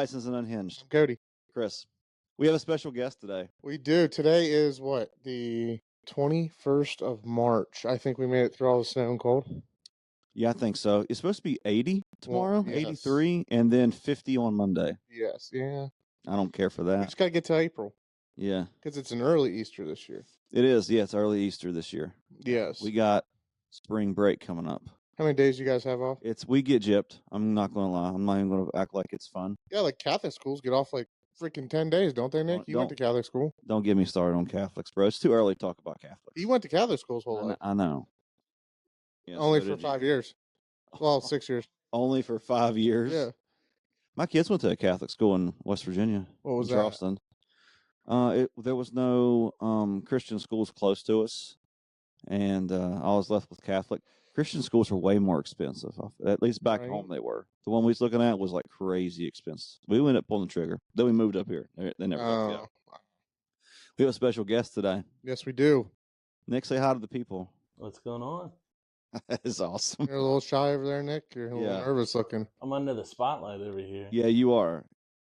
Unlicensed and Unhinged. I'm Cody. Chris. We have a special guest today. We do. Today is what? The 21st of March. I think we made it through all the snow and cold. Yeah, I think so. It's supposed to be 80 tomorrow, Well, yes. 83, and then 50 on Monday. Yes, yeah. I don't care for We that. just got to get to April. Yeah. Because it's an early Easter this year. It is. Yeah, it's early Easter this year. Yes. We got spring break coming up. How many days you guys have off? We get gypped. I'm not going to lie. I'm not even going to act like it's fun. Yeah, like Catholic schools get off like freaking 10 days, don't they, Nick? You went to Catholic school. Don't get me started on Catholics, bro. It's too early to talk about Catholics. You went to Catholic school his whole life. I know. Yeah, only for 5 years. Well, 6 years. Only for 5 years? Yeah. My kids went to a Catholic school in West Virginia. What was that? Charleston. There was no Christian schools close to us, and I was left with Catholic. Christian schools are way more expensive. At least back home they were. The one we was looking at was like crazy expensive. We ended up pulling the trigger. Then we moved up here. They never let me go. We have a special guest today. Yes, we do. Nick, say hi to the people. What's going on? That is awesome. You're a little shy over there, Nick. You're a little nervous looking. I'm under the spotlight over here. Yeah, you are.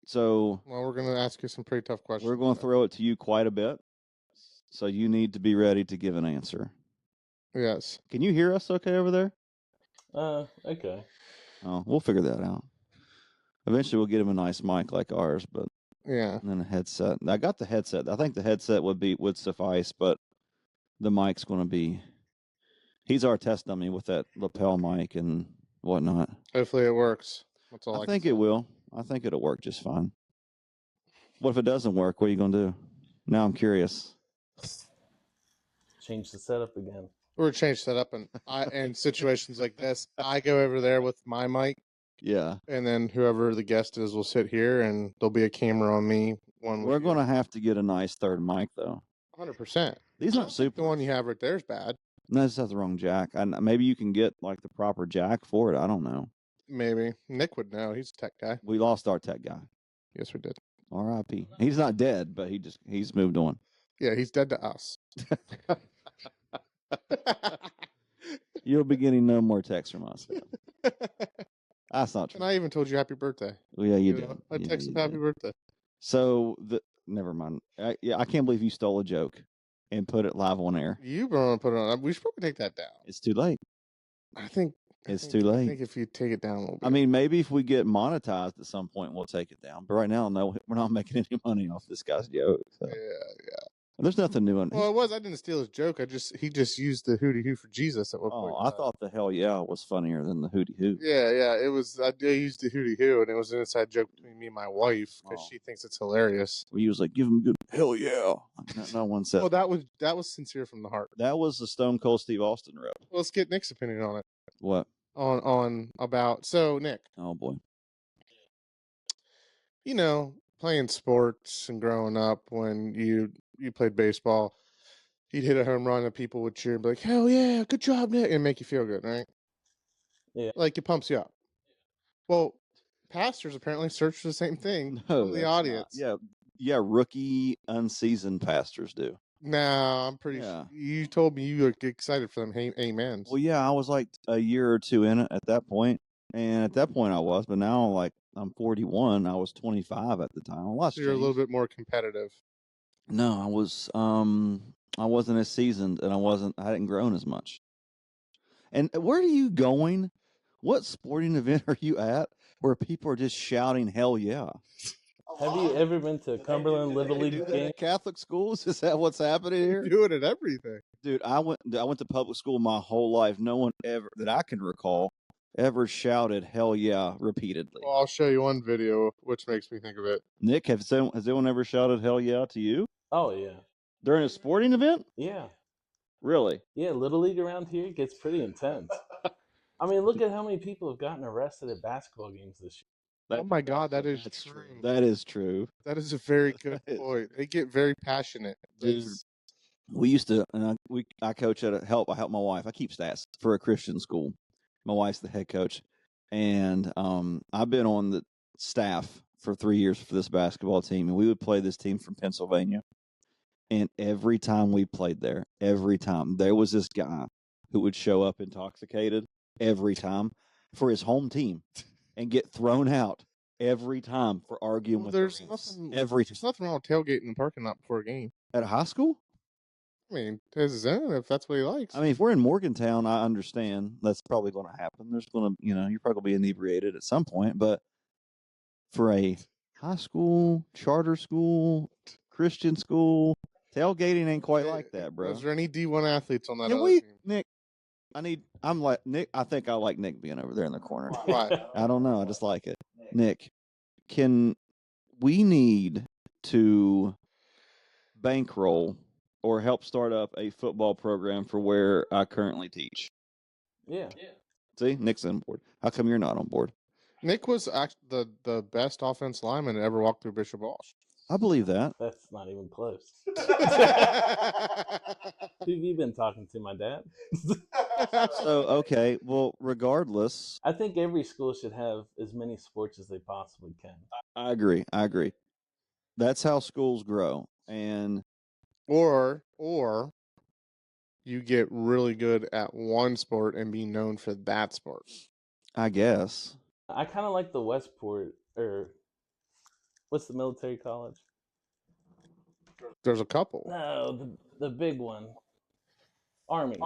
So, well, we're going to ask you some pretty tough questions. We're going to throw it to you quite a bit. So you need to be ready to give an answer. Yes. Can you hear us okay over there? Okay. Oh, we'll figure that out. Eventually we'll get him a nice mic like ours, but yeah. And then a headset. I got the headset. I think the headset would suffice, but the mic's going to be. He's our test dummy with that lapel mic and whatnot. Hopefully it works. That's all I think it will. I think it'll work just fine. What if it doesn't work? What are you going to do? Now I'm curious. Change the setup again. Or change setup, and in situations like this, I go over there with my mic. Yeah. And then whoever the guest is will sit here, and there'll be a camera on me. We're going to have to get a nice third mic, though. 100%. These aren't super. The one you have right there is bad. No, this has the wrong jack. Maybe you can get like the proper jack for it. I don't know. Maybe. Nick would know. He's a tech guy. We lost our tech guy. Yes, we did. R.I.P. He's not dead, but he's moved on. Yeah, he's dead to us. You'll be getting no more texts from us. That's not true. And I even told you happy birthday. Well, yeah, you did. I texted happy birthday. So, never mind. I can't believe you stole a joke and put it live on air. You want to put it on. We should probably take that down. It's too late. I think it's too late. I think if you take it down a little bit. I mean, maybe if we get monetized at some point, we'll take it down. But right now, no, we're not making any money off this guy's joke. So. Yeah. There's nothing new in it. Well, I didn't steal his joke. He just used the hootie hoo for Jesus at one point. I thought the hell yeah was funnier than the hootie hoo. Yeah. It was. I used the hootie hoo, and it was an inside joke between me and my wife because she thinks it's hilarious. He was like, "Give him good hell yeah." No one said. Well, that was sincere from the heart. That was the Stone Cold Steve Austin rep. Well, let's get Nick's opinion on it. What? On about Nick. Oh boy. Playing sports and growing up when you played baseball. You'd hit a home run and people would cheer and be like, hell yeah, good job, Nick, and make you feel good, right? Yeah. Like it pumps you up. Well, pastors apparently search for the same thing from the audience. Not. Yeah, rookie, unseasoned pastors do. Nah, I'm pretty sure. You told me you were excited for them. Hey, amen. Well, yeah, I was like a year or two in it at that point. And at that point I was, but now I'm 41. I was 25 at the time. So you're a little bit more competitive. No, I wasn't as seasoned, and I hadn't grown as much. And where are you going? What sporting event are you at where people are just shouting "Hell yeah"? Have you ever been to Cumberland Little League game? Catholic schools? Is that what's happening here? You do it at everything, dude. I went to public school my whole life. No one ever that I can recall ever shouted "Hell yeah" repeatedly. Well, I'll show you one video, which makes me think of it. Nick, has anyone ever shouted "Hell yeah" to you? Oh yeah. During a sporting event? Yeah. Really? Yeah, Little League around here gets pretty intense. I mean, look at how many people have gotten arrested at basketball games this year. Oh my God, that is true. That is true. That is a very good point. They get very passionate. Dude, we used to, and I coach I help my wife. I keep stats for a Christian school. My wife's the head coach, and I've been on the staff for 3 years for this basketball team, and we would play this team from Pennsylvania. And every time we played there, there was this guy who would show up intoxicated every time for his home team and get thrown out every time for arguing Well, with there's the refs. nothing. Every There's nothing wrong with tailgating in the parking lot before a game. at a high school. I mean, his own if that's what he likes. I mean, if we're in Morgantown, I understand that's probably going to happen. There's going to, you're probably going to be inebriated at some point. But for a high school, charter school, Christian school, tailgating ain't quite like that, bro. Was there any D1 athletes on that Can other we, team? Nick? I'm like Nick. I think I like Nick being over there in the corner. Why? I don't know. I just like it. Nick, we need to bankroll or help start up a football program for where I currently teach? Yeah. See, Nick's on board. How come you're not on board? Nick was actually the best offense lineman to ever walk through Bishop Walsh. I believe that. That's not even close. Who have you been talking to, my dad? So, okay, well, regardless, I think every school should have as many sports as they possibly can. I agree. That's how schools grow. And or you get really good at one sport and be known for that sport. I guess. I kind of like the Westport, or what's the military college? There's a couple. No, the big one. Army.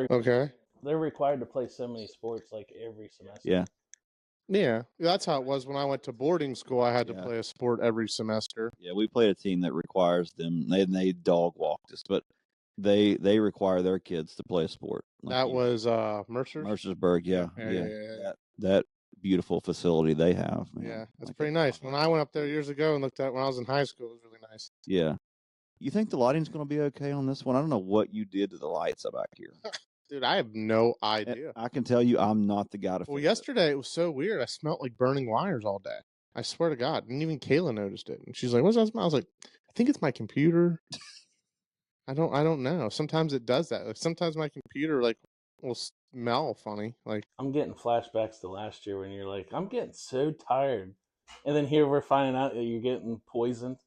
Okay. They're required to play so many sports like every semester. Yeah. Yeah, that's how it was when I went to boarding school. I had to Yeah. play a sport every semester. Yeah, we played a team that requires them. They dog walked us, but they require their kids to play a sport. Like That was Mercer's. Mercersburg. Yeah. Yeah. That beautiful facility they have. Man. Yeah, it's Like pretty nice. When I went up there years ago and looked at it when I was in high school, it was really nice. Yeah. You think the lighting's going to be okay on this one? I don't know what you did to the lights up back here. Dude, I have no idea. I can tell you, I'm not the guy to. Well, fix yesterday it was so weird. I smelled like burning wires all day. I swear to God. And even Kayla noticed it. And she's like, "What's that smell?" I was like, "I think it's my computer." I don't know. Sometimes it does that. Like sometimes my computer will smell funny. Like I'm getting flashbacks to last year when you're like, I'm getting so tired. And then here we're finding out that you're getting poisoned.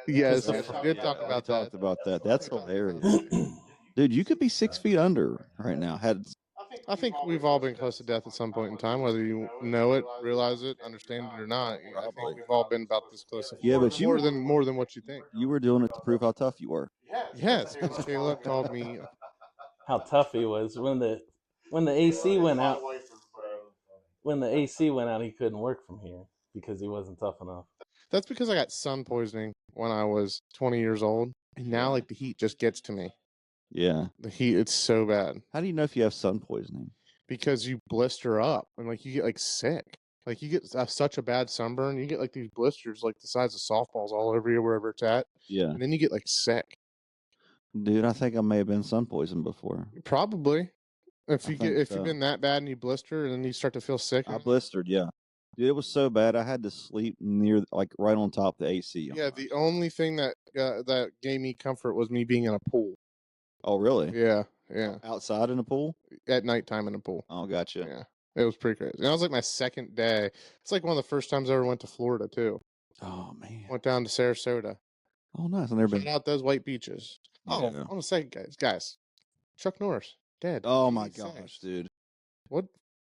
yes, the yes, fr- we did yeah, talk We about talked that. about that. That's hilarious, dude. You could be 6 feet under right now. I think we've all been close to death at some point in time, whether you know it, realize it, understand it or not. I think we've all been about this close. Yeah, but more than what you think. You were doing it to prove how tough you were. Yes, because Kayla called me. How tough he was when the AC went out. When the AC went out, he couldn't work from here because he wasn't tough enough. That's because I got sun poisoning when I was 20 years old, and now like the heat just gets to me. Yeah. The heat, it's so bad. How do you know if you have sun poisoning? Because you blister up and like you get like sick. Like you get such a bad sunburn, you get like these blisters like the size of softballs all over you wherever it's at. Yeah. And then you get like sick. Dude, I think I may have been sun poisoned before. Probably. If I you think if so. you've been that bad and you blister and then you start to feel sick. I blistered, yeah. Dude, it was so bad. I had to sleep near, like, right on top of the AC. Yeah, the only thing that gave me comfort was me being in a pool. Oh, really? Yeah. Outside in a pool? At nighttime in a pool. Oh, gotcha. Yeah. It was pretty crazy. And that was like my second day. It's like one of the first times I ever went to Florida too. Oh, man. Went down to Sarasota. Oh, nice. I've never Shout been. out those white beaches. Oh, Yeah. I want to say, guys, Chuck Norris dead. Oh, my Jesus. gosh, dude. What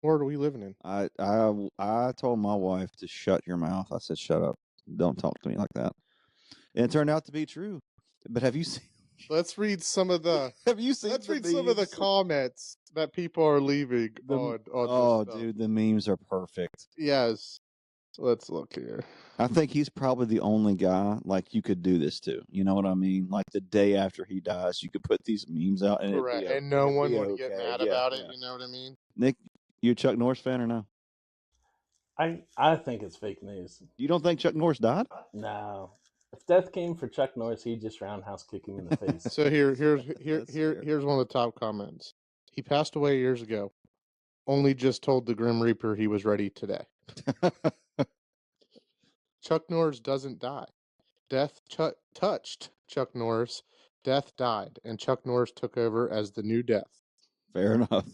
world are we living in? I told my wife to shut your mouth. I said, shut up. Don't talk to me like that. And it turned out to be true. But have you seen? Let's read some of the. Have you seen? Let's read some of the comments that people are leaving on Oh, this stuff. dude, the memes are perfect. Yes. Let's look here. I think he's probably the only guy like you could do this to. You know what I mean? Like the day after he dies, you could put these memes out and Correct. And no one would get mad about it. You know what I mean? Nick, you a Chuck Norris fan or no? I think it's fake news. You don't think Chuck Norris died? No. If death came for Chuck Norris, he'd just roundhouse kick him in the face. So here's one of the top comments. He passed away years ago. Only just told the Grim Reaper he was ready today. Chuck Norris doesn't die. Death touched Chuck Norris. Death died, and Chuck Norris took over as the new death. Fair enough.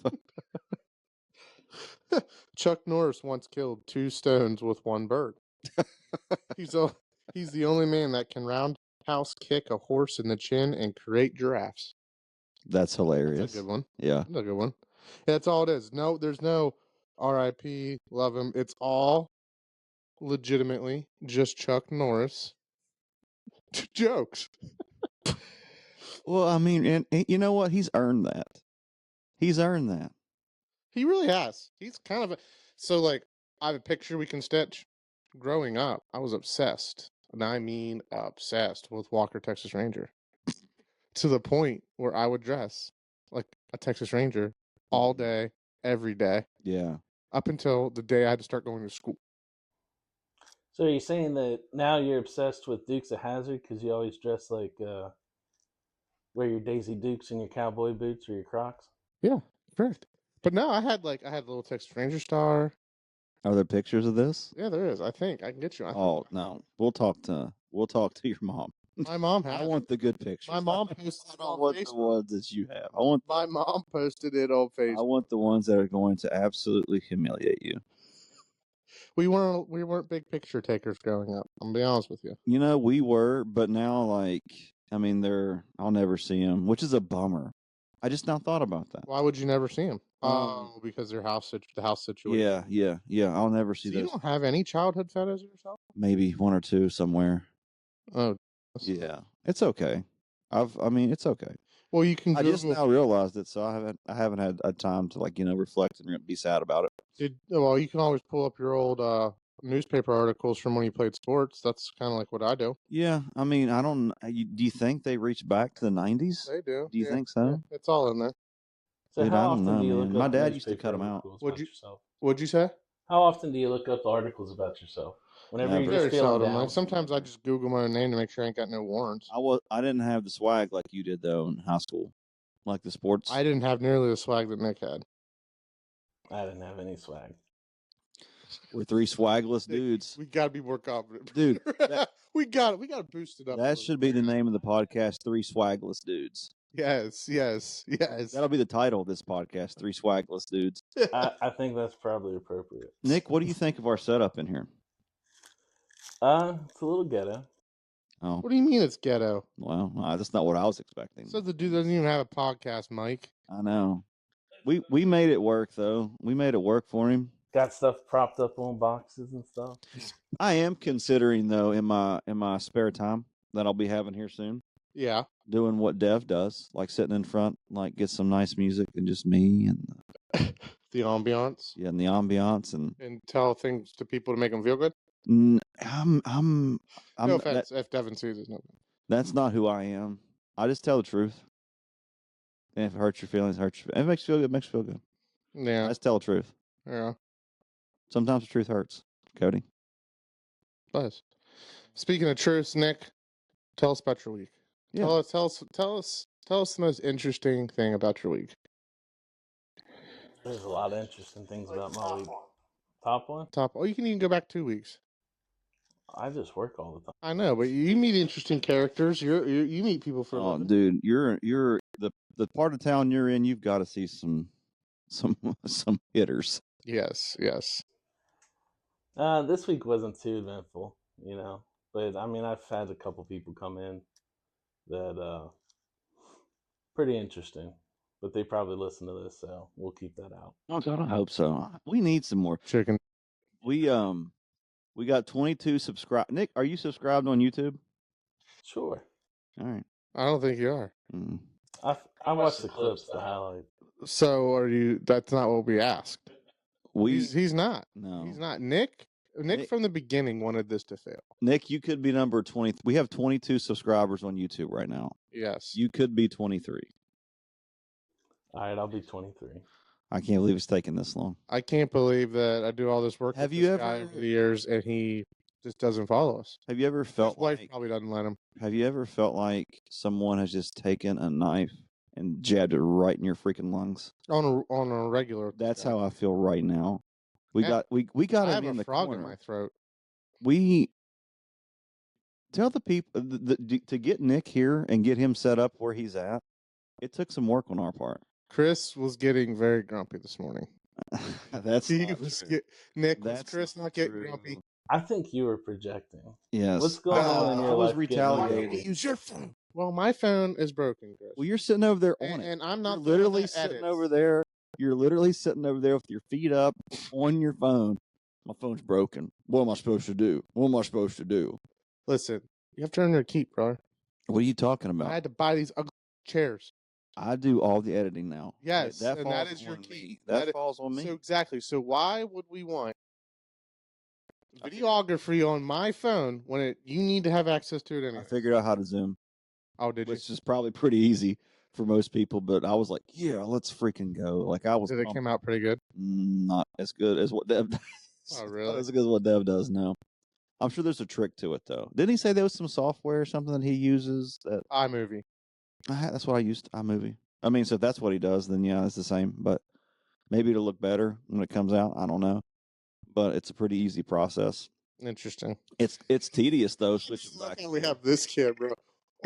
Chuck Norris once killed 2 stones with 1 bird. He's the only man that can roundhouse kick a horse in the chin and create giraffes. That's hilarious. That's a good one. Yeah. That's a good one. Yeah, that's all it is. No, there's no R.I.P. Love him. It's all legitimately just Chuck Norris. Jokes. Well, I mean, and you know what? He's earned that. He's earned that. He really has. He's kind of a... So, like, I have a picture we can stitch. Growing up, I was obsessed, and I mean obsessed, with Walker Texas Ranger. To the point where I would dress like a Texas Ranger all day, every day, Yeah. up until the day I had to start going to school. So are you saying that now you're obsessed with Dukes of Hazzard because you always dress like wear your Daisy Dukes and your cowboy boots or your Crocs? Yeah, correct. But no, I had a little Texas Ranger star. Are there pictures of this? Yeah, there is. I think I can get you. Oh no, we'll talk to your mom. My mom has. I want the good pictures. My mom posted it I on want the Facebook. ones that you have. My mom posted it on I Facebook. want the ones that are going to absolutely humiliate you. We weren't big picture takers growing up. I'm gonna be honest with you. You know, we were, but now, like, I mean, I'll never see them, which is a bummer. I just now thought about that. Why would you never see them? Oh, because the house situation. Yeah. I'll never see So you those. don't have any childhood photos of yourself? Maybe one or two somewhere. Oh, Yeah, it's okay. I mean, it's okay. well, you can I just Google. now realized it, so I haven't had a time to, like, reflect and be sad about it. Well, you can always pull up your old newspaper articles from when you played sports. That's kind of like what I do. Yeah, I mean, I don't. Do you think they reach back to the 90s? They do. Do you Yeah, think so? yeah, it's all in there. So Dude, how I don't often know, do you man. look My up dad used to newspaper cut 'em out. articles Would about you- yourself? What'd you say? How often do you look up articles about yourself? Whenever you're Never. just Very feeling seldom. down. Like sometimes I just Google my name to make sure I ain't got no warrants. I didn't have the swag like you did though in high school, like the sports. I didn't have nearly the swag that Nick had. I didn't have any swag. We're three swagless dudes. We gotta be more confident, Dude, we gotta boost it up. That should be the name of the podcast: Three Swagless Dudes. Yes. That'll be the title of this podcast: Three Swagless Dudes. I think that's probably appropriate. Nick, what do you think of our setup in here? It's a little ghetto. Oh, What do you mean it's ghetto? well, that's not what I was expecting. So the dude doesn't even have a podcast, Mike. I know. We made it work though. We made it work for him. Got stuff propped up on boxes and stuff. I am considering though in my spare time that I'll be having here soon, Yeah. doing what Dev does, like sitting in front, like get some nice music and just me and The ambiance. yeah, and the ambiance and tell things to people to make them feel good. I'm No offense, if Devin sees it. No. That's not who I am. I just tell the truth. And if it hurts your feelings, if it makes you feel good, it makes you feel good. Yeah. I just tell the truth. Yeah. Sometimes the truth hurts. Cody. Buzz. Speaking of truths, Nick, tell us about your week. Yeah. Tell us the most interesting thing about your week. There's a lot of interesting things about my week. Top one? Oh, you can even go back 2 weeks. I just work all the time. I know, but you meet interesting characters. You meet people for a living. Dude, you're the part of town you're in. You've got to see some hitters. Yes. This week wasn't too eventful, but I mean, I've had a couple people come in that pretty interesting, but they probably listen to this, so we'll keep that out. Oh God, I hope so. We need some more chicken. We got 22 subscribed. Nick, are you subscribed on YouTube? Sure. All right. I don't think you are. Mm. I watched the clips, the highlight. So are you? That's not what we asked. He's not. No. He's not. Nick from the beginning wanted this to fail. Nick, you could be number 20. We have 22 subscribers on YouTube right now. Yes. You could be 23. All right, I'll be 23. I can't believe it's taking this long. I can't believe that I do all this work Have with you this ever guy over the years and he just doesn't follow us. Have you ever felt His wife like probably doesn't let him. Have you ever felt like someone has just taken a knife and jabbed it right in your freaking lungs? On a regular. That's how I feel right now. We got I have him in a the frog corner. in my throat. We tell the people to get Nick here and get him set up where he's at. It took some work on our part. Chris was getting very grumpy this morning. That's Nick, That's was Chris not getting grumpy? I think you were projecting. Yes. What's going on in your I was life? retaliating. Use your phone. Well, my phone is broken, Chris. Well, you're sitting over there on it. And I'm not You're literally sitting over there. You're literally sitting over there with your feet up on your phone, My phone's broken. What am I supposed to do? What am I supposed to do? Listen, you have to earn your keep, brother. What are you talking about? I had to buy these ugly chairs. I do all the editing now. Yes, that and falls that is your on key. me. That falls on me. So exactly. So why would we want videography on my phone when you need to have access to it anyway? I figured out how to Zoom. Oh, did you? Which is probably pretty easy for most people, but I was like, yeah, let's freaking go. Like I was. Did it came out pretty good? Not as good as what Dev does. Oh, really? Not as good as what Dev does now. I'm sure there's a trick to it though. Didn't he say there was some software or something that he uses? iMovie. That's what I used. iMovie. I mean, so if that's what he does, then yeah, it's the same. But maybe it'll look better when it comes out. I don't know. But it's a pretty easy process. Interesting. It's tedious though. Switching back. We have this camera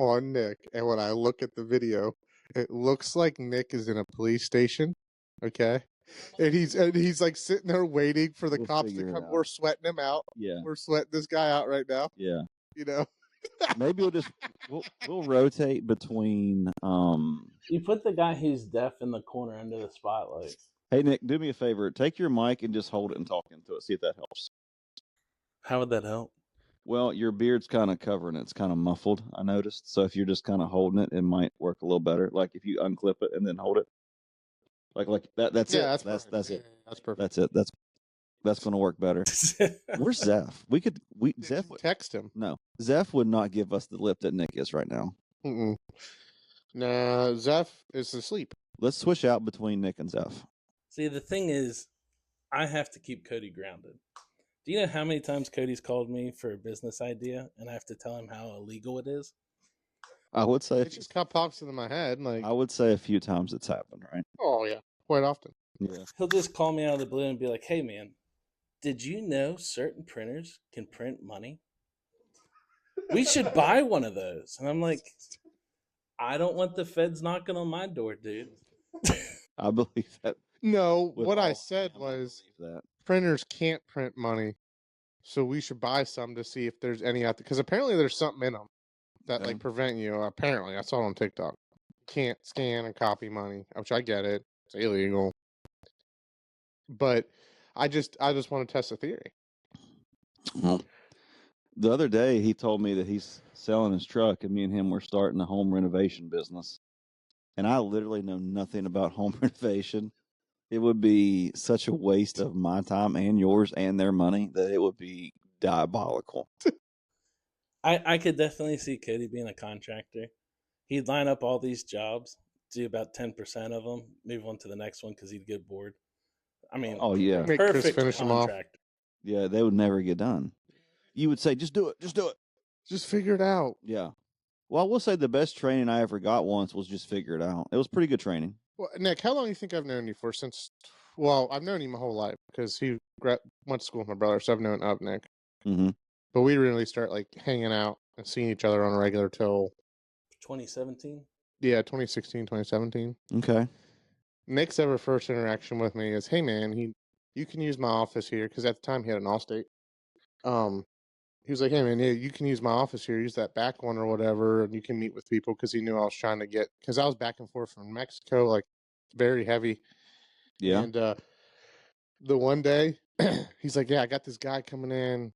on Nick, and when I look at the video, it looks like Nick is in a police station. Okay. And he's like sitting there waiting for the cops to come. We're sweating him out. Yeah. We're sweating this guy out right now. Yeah. You know. Maybe we'll rotate between You put the guy who's deaf in the corner under the spotlight. Hey Nick, do me a favor. Take your mic and just hold it and talk into it. See if that helps. How would that help? Well, your beard's kind of covering it. It's kind of muffled, I noticed. So if you're just kind of holding it, it might work a little better. Like if you unclip it and then hold it. Like that. That's it. That's it. That's perfect. That's it. That's going to work better. Where's Zeph? Zeph would text him. No, Zeph would not give us the lip that Nick is right now. Nah, Zeph is asleep. Let's switch out between Nick and Zeph. See, the thing is, I have to keep Cody grounded. Do you know how many times Cody's called me for a business idea, and I have to tell him how illegal it is? I would say it just pops into my head. Like I would say a few times it's happened, right? Oh yeah, quite often. Yeah. He'll just call me out of the blue and be like, "Hey man, did you know certain printers can print money? We should buy one of those." And I'm like, I don't want the feds knocking on my door, dude. I believe that. No, what I said was printers can't print money, so we should buy some to see if there's any out there. Because apparently there's something in them that like prevent you. Apparently, I saw it on TikTok. You can't scan and copy money, which I get it. It's illegal. But I just want to test the theory. Well, the other day he told me that he's selling his truck, and me and him were starting a home renovation business. And I literally know nothing about home renovation. It would be such a waste of my time and yours and their money that it would be diabolical. I could definitely see Cody being a contractor. He'd line up all these jobs, do about 10% of them, move on to the next one because he'd get bored. I mean, oh yeah, make Chris finish them off. Yeah, they would never get done. You would say, just do it, just figure it out. Yeah. Well, I will say the best training I ever got once was just figure it out. It was pretty good training. Well, Nick, how long do you think I've known you for? Well, I've known you my whole life because he went to school with my brother, so I've known of Nick. Mm-hmm. But we really start like hanging out and seeing each other on a regular till 2017. Yeah, 2016, 2017. Okay. Nick's ever first interaction with me is, "Hey man, you can use my office here," because at the time he had an Allstate. He was like, "Hey man, yeah, you can use my office here. Use that back one or whatever, and you can meet with people," because he knew I was trying to get, because I was back and forth from Mexico, like very heavy. Yeah. And the one day, he's like, "Yeah, I got this guy coming in.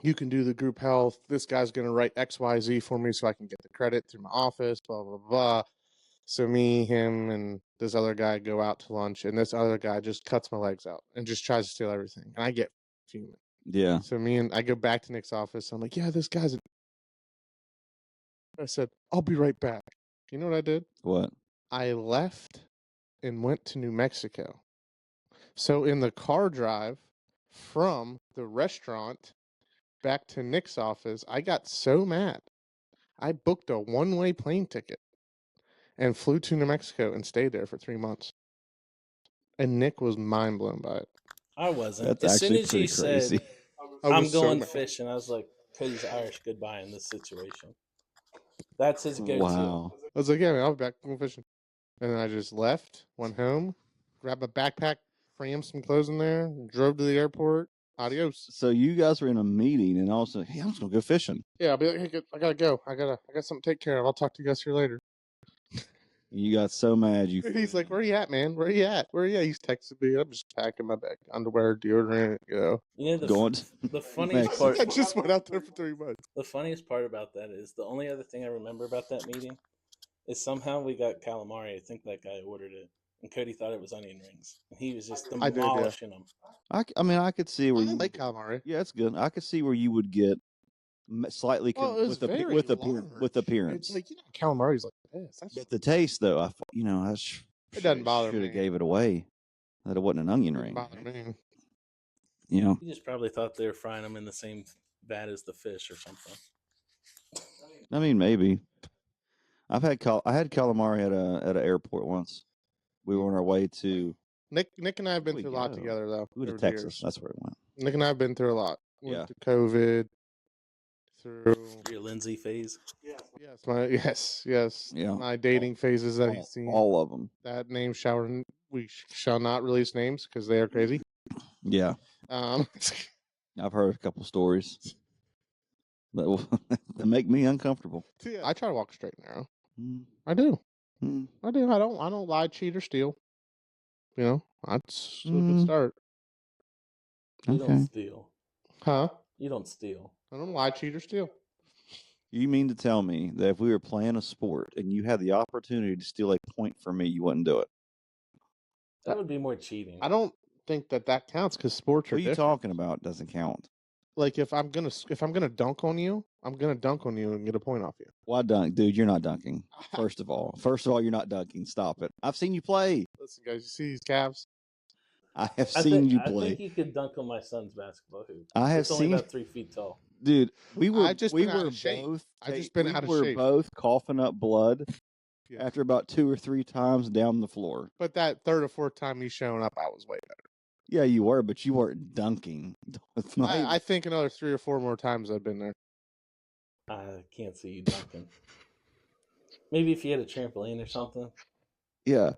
You can do the group health. This guy's gonna write XYZ for me so I can get the credit through my office." Blah blah blah. So me, him, and this other guy go out to lunch, and this other guy just cuts my legs out and just tries to steal everything, and I get fuming. Yeah. So I go back to Nick's office. I'm like, "Yeah, this guy's." I said, "I'll be right back." You know what I did? What? I left and went to New Mexico. So in the car drive from the restaurant back to Nick's office, I got so mad. I booked a one-way plane ticket and flew to New Mexico and stayed there for 3 months. And Nick was mind blown by it. I wasn't. That's as soon actually as pretty you crazy. said, "I'm going fishing," I was like, Cody's Irish goodbye in this situation. That's his go-to. Wow. I was like, "Yeah, man, I'll be back going fishing." And then I just left, went home, grabbed a backpack, crammed some clothes in there, drove to the airport. Adios. So you guys were in a meeting, and also, hey, I'm just gonna go fishing. Yeah, I'll be like, "Hey, I gotta go. I got something to take care of. I'll talk to you guys here later." You got so mad you. He's like, "Where you at, man? Where you at? Where you at?" He's texting me. I'm just packing my bag, underwear, deodorant. Going the funniest part. I just went out there for 3 months. The funniest part about that is the only other thing I remember about that meeting is somehow we got calamari. I think that guy ordered it, and Cody thought it was onion rings, and he was just I did, yeah. demolishing them. I mean, I could see where I you. like calamari. Yeah, it's good. I could see where you would get slightly Well, it was very with large. appearance. It's like, calamari's like this. But the taste, though, I It doesn't bother should me. have gave it away that it wasn't an onion ring. Bother me. You know, He just probably thought they were frying them in the same vat as the fish or something. I mean, maybe. I had calamari at an airport once. We were on our way to Nick and I have been Where'd through we a lot go? together, though. we went to over the Texas. years. That's where it went. Nick and I have been through a lot. Yeah. Went to COVID. Through Your Lindsay phase. yes. Yeah. My dating phases that he's seen. All of them. That name we shall not release names because they are crazy. Yeah. I've heard a couple stories that will that make me uncomfortable. I try to walk straight and narrow. Mm. I do. Mm. I do. I don't lie, cheat, or steal. That's a good start. You don't steal. Huh? You don't steal. I don't lie, cheat, or steal. You mean to tell me that if we were playing a sport and you had the opportunity to steal a point from me, you wouldn't do it? That would be more cheating. I don't think that counts because sports are What are you different. talking about? Doesn't count. Like if I'm gonna dunk on you, I'm gonna dunk on you and get a point off you. Why dunk, dude? You're not dunking. First of all, you're not dunking. Stop it. I've seen you play. Listen, guys, you see these calves? I have seen you play. I think you could dunk on my son's basketball hoop. I have It's only seen about 3 feet tall. Dude, we were I've just we been out were of shape. both I've just been out of we were shape. both coughing up blood Yeah. after about 2 or 3 times down the floor. But that third or fourth time he's showing up, I was way better. Yeah, you were, but you weren't dunking. It's not I think another 3 or 4 more times I've been there. I can't see you dunking. Maybe if you had a trampoline or something. Yeah.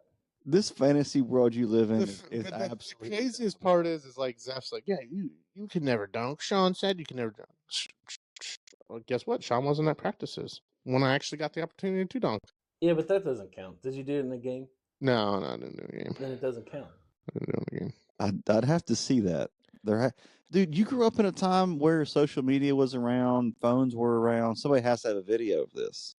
This fantasy world you live in is But the absolutely craziest part is like Zeph's like, yeah, you can never dunk. Sean said you can never dunk. Well, guess what? Sean wasn't at practices when I actually got the opportunity to dunk. Yeah, but that doesn't count. Did you do it in the game? No, I didn't do a game. Then it doesn't count. I didn't do a game. I'd have to see that. Dude, you grew up in a time where social media was around, phones were around. Somebody has to have a video of this.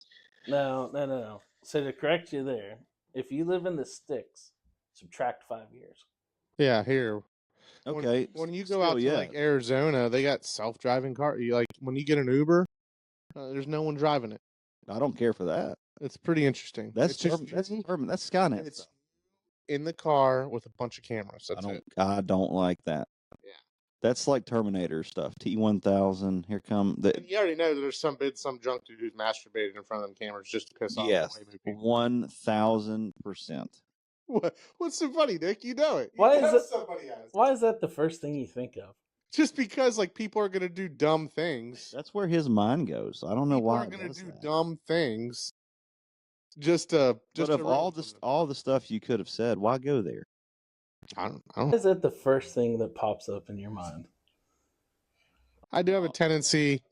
No. So to correct you there, if you live in the sticks, subtract 5 years. Yeah, here. Okay. When you go out to like Arizona, they got self-driving car. When you get an Uber, there's no one driving it. I don't care for that. It's pretty interesting. That's Skynet. It's in the car with a bunch of cameras. That's it. I don't like that. Yeah. That's like Terminator stuff. T-1000. Here come the. And you already know that there's some drunk dude who's masturbated in front of them cameras just to piss off. Yes, 1000%. What's so funny, Nick? You know it. Why is that the first thing you think of? Just because like people are gonna do dumb things. That's where his mind goes. I don't know why. People are gonna do dumb things. Just of all the stuff you could have said, why go there? I don't. Why is that the first thing that pops up in your mind? I do have a tendency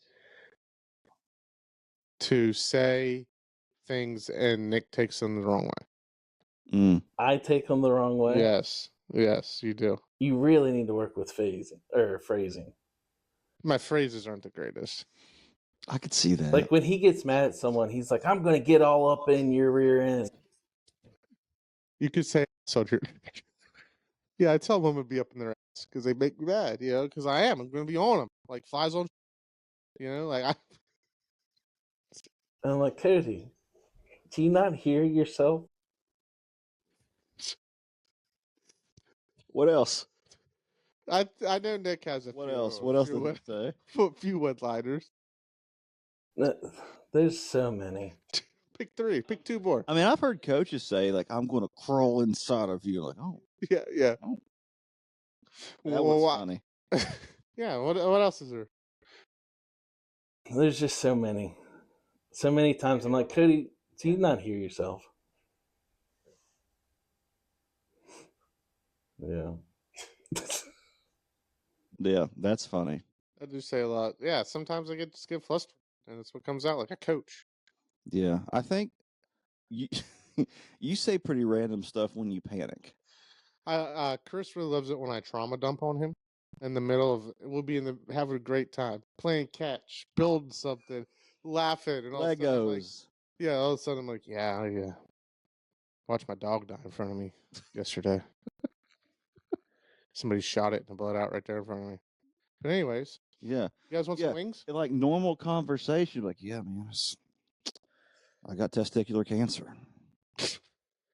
to say things and Nick takes them the wrong way. I take them the wrong way? Yes, you do. You really need to work with phrasing. My phrases aren't the greatest. I could see that. Like when he gets mad at someone, he's like, I'm going to get all up in your rear end. You could say, so yeah, I tell women to be up in their ass because they make me mad, because I am. I'm going to be on them like flies on, like I. And I'm like, Cody, do you not hear yourself? What else? I know Nick has a What few. Else? What else did he say? A few one-liners. There's so many. Pick 3. Pick 2 more. I mean, I've heard coaches say, like, I'm going to crawl inside of you. Like, oh. Yeah. Oh. That was funny. Yeah, what else is there? There's just so many. So many times I'm like, Cody, do you not hear yourself? Yeah. Yeah, that's funny. I do say a lot. Yeah, sometimes I just get flustered, and that's what comes out like a coach. Yeah, I think You say pretty random stuff when you panic. Chris really loves it when I trauma dump on him. In the middle of, we'll be having a great time, playing catch, building something, laughing, and all of a sudden I'm like, Legos. yeah, all of a sudden I'm like, yeah. Watched my dog die in front of me yesterday. Somebody shot it and bled out right there in front of me. But anyways, Yeah. you guys want some wings? Like normal conversation, like, yeah, man, I got testicular cancer.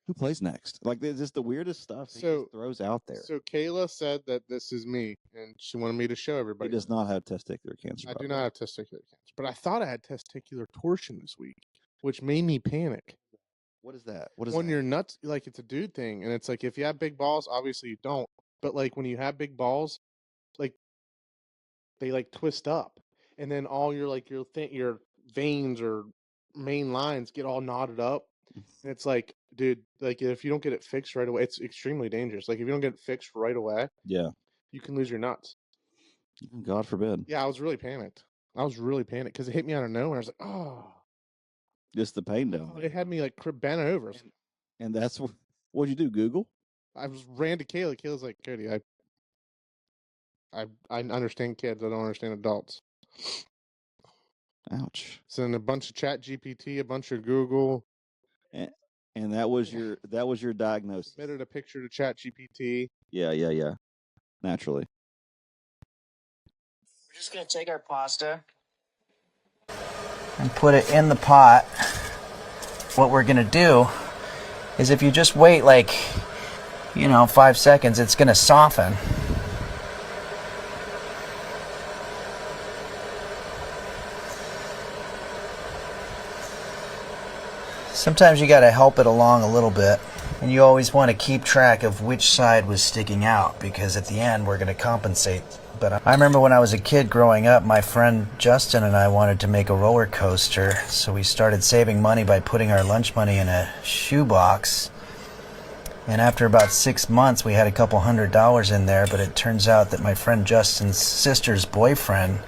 Who plays next? Like, it's just the weirdest stuff he just throws out there. So Kayla said that this is me, and she wanted me to show He everybody. does not have testicular cancer. I do not have testicular cancer, but I thought I had testicular torsion this week, which made me panic. What is that? What is when that? you're nuts, like it's a dude thing, and it's like if you have big balls, obviously you don't. But like when you have big balls, like they like twist up, and then all your your veins or main lines get all knotted up, and it's like, dude, like if you don't get it fixed right away, it's extremely dangerous. Like if you don't get it fixed right away, Yeah, you can lose your nuts. God forbid. Yeah, I was really panicked. Because it hit me out of nowhere. I was like, oh, Just the pain down there. it had me like bent over. And that's what'd you do? Google? I ran to Kayla. Kayla's like, Cody, I understand kids. I don't understand adults. Ouch. So then a bunch of Chat GPT, a bunch of Google. And that was your diagnosis. Submitted a picture to Chat GPT. Yeah. Naturally. We're just going to take our pasta and put it in the pot. What we're going to do is if you just wait 5 seconds, it's going to soften. Sometimes you got to help it along a little bit. And you always want to keep track of which side was sticking out, because at the end we're going to compensate. But I remember when I was a kid growing up, my friend Justin and I wanted to make a roller coaster, so we started saving money by putting our lunch money in a shoebox. And after about 6 months, we had a couple $100 in there, but it turns out that my friend Justin's sister's boyfriend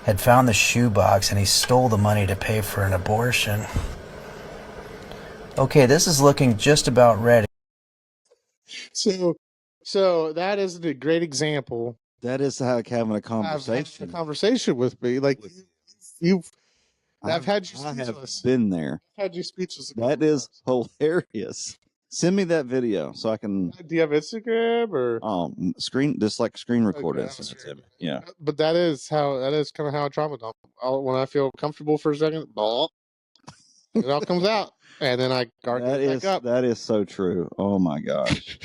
had found the shoebox and he stole the money to pay for an abortion. Okay, this is looking just about ready. So that is a great example. That is how having a conversation. A conversation with me, like I've had you speechless. I have been there. I've had you speechless. That is hilarious. Send me that video so I can. Do you have Instagram or screen record it? Send it to me. Yeah. But that is kind of how I trauma dump. When I feel comfortable for a second, it all comes out. And then I guard it back up. That is so true. Oh my gosh.